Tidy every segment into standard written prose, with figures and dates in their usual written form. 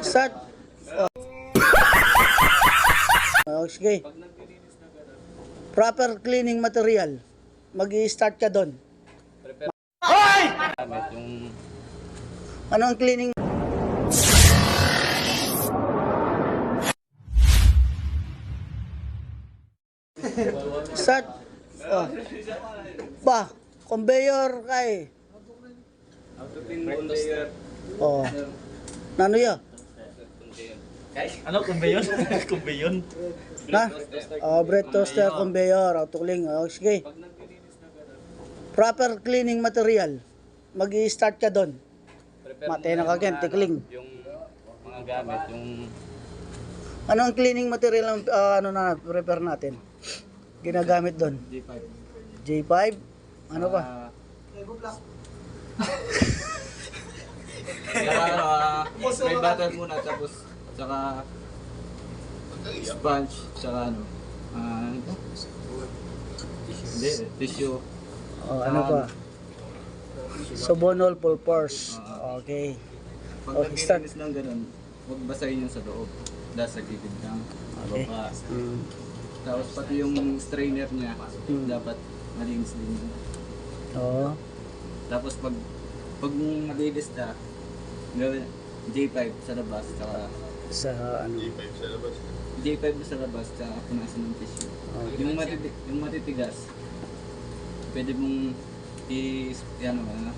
Start. Okay. Proper cleaning material. Mag-i-start ka doon. Ano ang cleaning? Start. Oh. Ba, conveyor kay. Oh. Nano ya? Ano, conveyor? Conveyor? Na? Oh, bread toaster, conveyor, autocling. Oh, sige. Proper cleaning material. Mag-i-start ka doon. Matay na kagyan, tikling. Yung mga gamit, yung... Ano ang cleaning material ang ano na prepare natin? Ginagamit doon. G5. J5? Ano pa? May butter muna, tapos saka sponge, saka ano? Ano ito? Hindi, tissue. Oh, ano pa? Sobonol pulpers. Okay. Pag Okay, start. naglilinis ng ganun, huwag basahin yung sa loob. Dahil sa gilid lang. Okay. Baba. Tapos pati yung strainer niya, dapat malinis din yun. Oo. Tapos pag malinis na, gawin J5 sa labas, saka Sa ano? J5 sa labas, saka punasan ng tissue. Okay. Yung matitigas, pwede mong ano ba?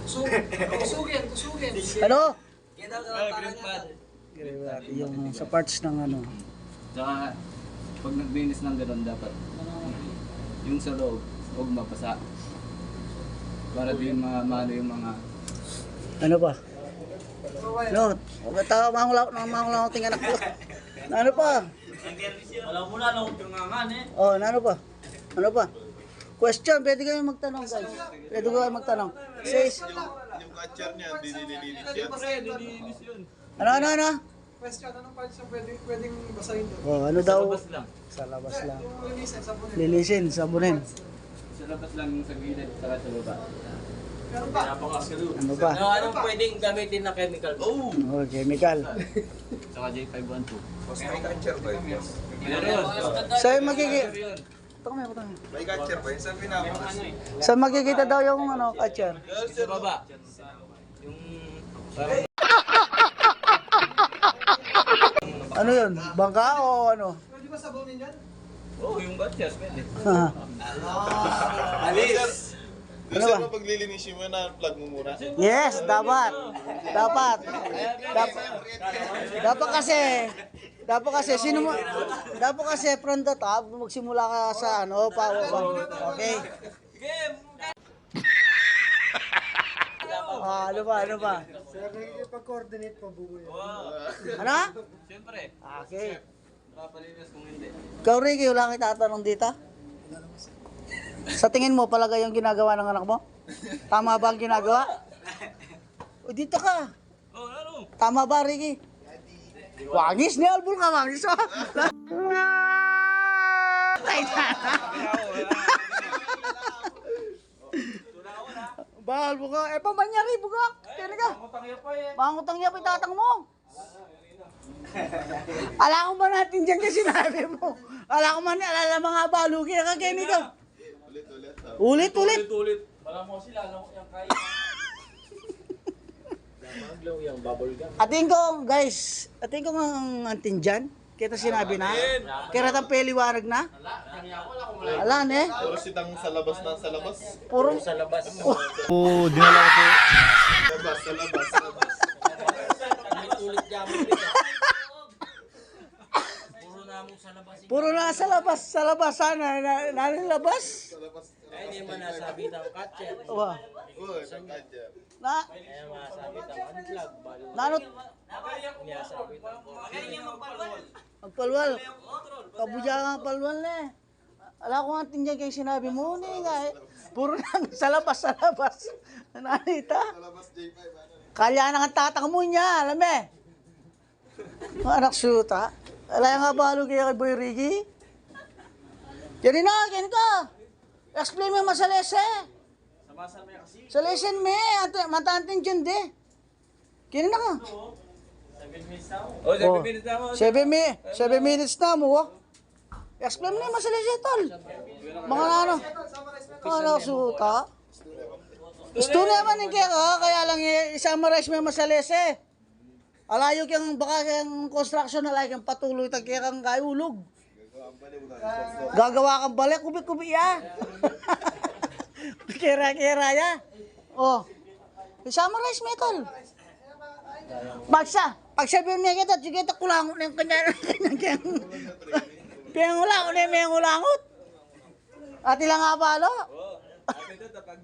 Tusugin. Ano? Green pad. Yung sa parts ng ano. Saka, pag naglinis ng gano'n, dapat yung sa loob, huwag mapasa. Para di maano yung mga... Ano pa? No, mangulaw tingnan ako. Ano pa? Wala mo na, huwag kang angan eh. Oh, ano pa? Ano pa? Question, pwede kayo magtanong guys. Pwede kayo magtanong. Says, Yung catcher niya, hindi nililinis yan. Nililinis yun. ano? Question, anong parts na pwedeng basahin doon? Oh, ano daw? Sa labas lang. Sa labas lang. Yung linisin, sabunin. Lilisin, sabunin. Sa labas lang yung sa gilid, saka sa baba. Meron pa? Ano pa? Anong pwedeng gamitin na chemical? Oh! Oh, chemical. Saka J512. May catcher ba yun? Meron. Saan magiging... May May catcher ba yun? Saan pinapakas? Saan magkikita daw yung ano, catcher? Sa baba. Yung... Parang... Ano yun? Bangka o ano? Pwede ba sabunin yan? Oh, yung batches, pwede. Alis! Ano Ano ba? ba? Paglilinisin mo na, plug mo muna. Yes, dapat. Dapat. Dapat kasi dapat kasi from the top magsimula ka sa ano, power. Okay. Ano ba? Sir, nagkipag-coordinate pa buo yan. Ano? Siyempre. Okay. Papalinis kung hindi. Ikaw, Ricky, wala kang itatanong dito? Sa tingin mo, palagay yung ginagawa ng anak mo? Tama ba ang ginagawa? O, dito ka. Oh, ano? Tama ba, Ricky? Wangis ni Albul ka, wangis ha? Bahal buka. Pamanyari buka. Kaya ka. Mangutang niya pa itatang mo. Ala ko ba natin dyan kasi sinabi mo? Ala ko man, alala mga balugi na kagani ka. Ulit. Wala mo sila, yung kaya. Ating ko ng antin dyan. Kita sinabi na. Kaya ratang peliwarag na. Ala ne. Puro sitang sa labas. Puro. Sa labas. Puro na mo sa labas. Sa labas sana. Nalilabas. Ay, hindi mo nasabi ng catcher. Wah. Oh, isang catcher. Na, Ay, masabi ng unplug. nanot. Niyasabi ng Magpalwal. Kabudya nga palwal na eh. Ala ko nga tingnan kayo sinabi mo ni nga eh. Puro lang sa labas. Nanita. Sa labas J5. Kaya na nga tatak mo niya, alam eh. Mga anak syuta. Alay nga balo kaya kay Boy Ricky. Yan ka. Explain mo sa lese. Sa lesson me, matantin dyan de. Kini na ka. Oh, 7 minutes na ako. 7 minutes na mo. Oh. Explain mo na yung masalisi, tol. Mga ano. Anak suta. Gusto naman yung kaya lang i-summarize mo yung masalisi. Alayo kang baka yung construction na like yung patuloy tag kaya kang kayulog. Gagawa kang balik, kubi-kubi ya. Kira-kira ya. Oh. I-summarize mo tol. Pag sabihin niya kita, sige ta kulangot na yung kanya. Pinangulangot na yung ulangot. At ilang nga palo. Oh, ate ito, pag